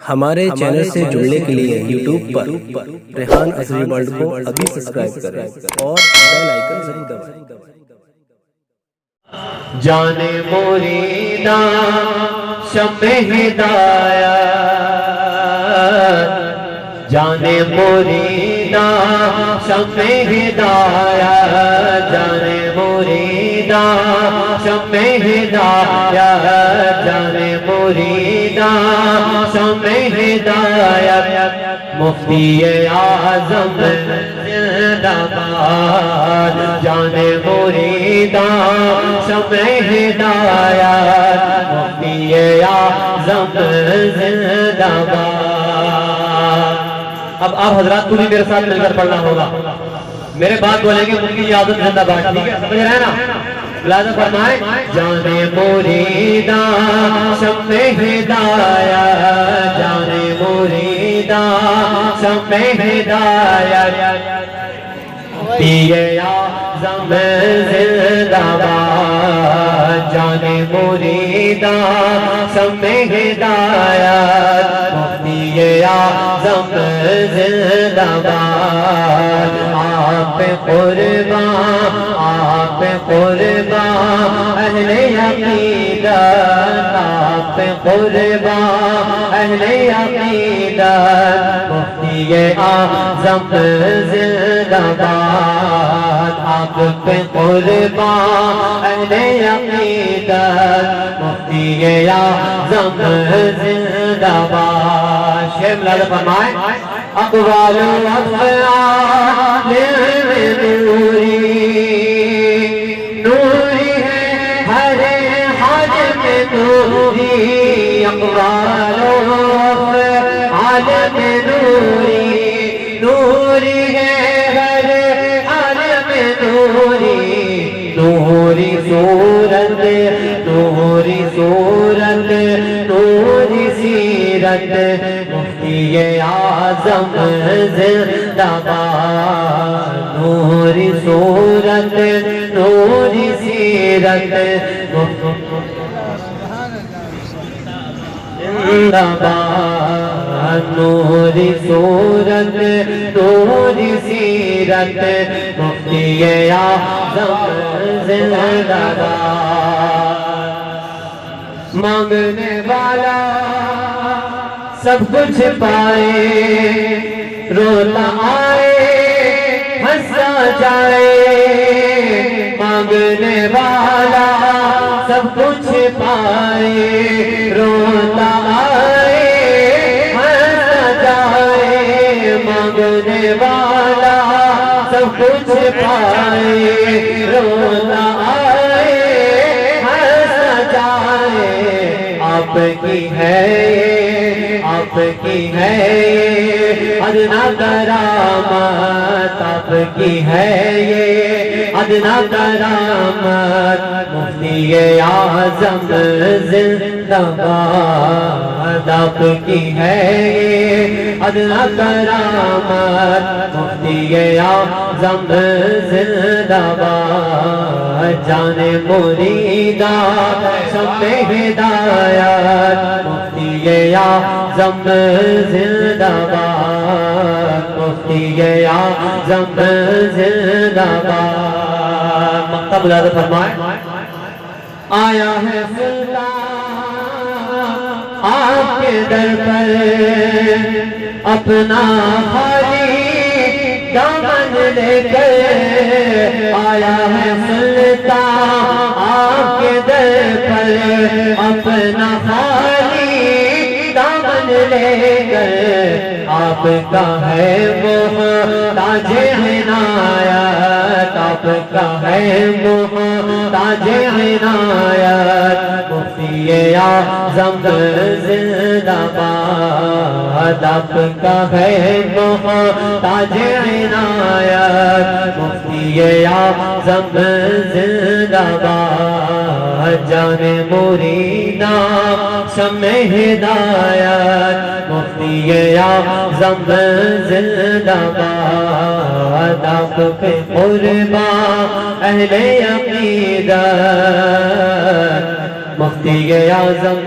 ہمارے چینل سے جڑنے کے لیے یوٹیوب پر ریحان ازری ورلڈ کو ابھی سبسکرائب کریں اور بیل آئیکن ضرور دبائیں۔ جان مریدا شمع ہدایت، جان مریدا شمع ہدایت، جان مریدا شمع ہدایت، جان مریدا شمع ہدایت، مفتی اعظم زندہ باد، جان مریدا شمع ہدایت، مفتی اعظم زندہ باد۔ اب آپ حضرات کو بھی میرے ساتھ مل کر پڑھنا ہوگا، میرے بات بولیں گے مفتی اعظم زندہ باد، ٹھیک ہے؟ سمجھ رہے ہیں نا؟ ملازم فرمائیں، جان مریدا شمع ہدایت، جان مریدا شمع ہدایت، مفتی اعظم زندہ باد، جان مریدا شمع ہدایت، مفتی اعظم زندہ باد۔ آپ قربان، آپ قربان اہل عقیدت، آپ قربان اہل عقیدت، مفتی اعظم زندہ باد۔ آپ قربان اہل عقیدت، مفتی اعظم زندہ باد۔ شیخ ملازم فرمائیں، اقوال و افعال نوری، نوری ہے ہر حال میں نوری، اقوال و افعال میں نوری، نوری ہے ہر حال میں نوری، نوری صورت، نوری صورت، نوری سیرت، مفتی اعظم زندہ باد، نوری صورت، نوری سیرت، زندہ باد، نوری صورت، نوری سیرت، مفتی اعظم زندہ باد۔ مانگنے والا سب کچھ پائے، روتا آئے ہنسا جائے، مانگنے والا سب کچھ پائے، روتا آئے ہنسا جائے، مانگنے والا سب کچھ پائے، روتا آئے ہنسا جائے، آپ کی ہے آپ کی ہے یہ ادنا کرامت، آپ کی ہے یہ ادنا کرامت، مفتی اعظم زندہ باد، آپ کی ہے یہ ادنا کرامت، مفتی اعظم زندہ باد، جان مریدا شمع ہدایت، مفتی اعظم زندہ باد، مفتی اعظم زندہ باد۔ مقطع ملازم فرمائیں، آیا ہے سلطان آپ کے در پر، اپنا خالی دامن لے کر، آیا ہے سلطان آپ کے در پر، اپنا خالی دامن لے کر، آپ کا ہے محتاج عنایت، آپ کا ہے محتاج عنایت، مفتی اعظم زندہ باد، آپ کا ہے محتاج عنایت، مفتی اعظم زندہ باد، جان مریدا شمع ہدایت، مفتی اعظم زندہ باد، آپ پہ قربان اہل عقیدت، مفتی اعظم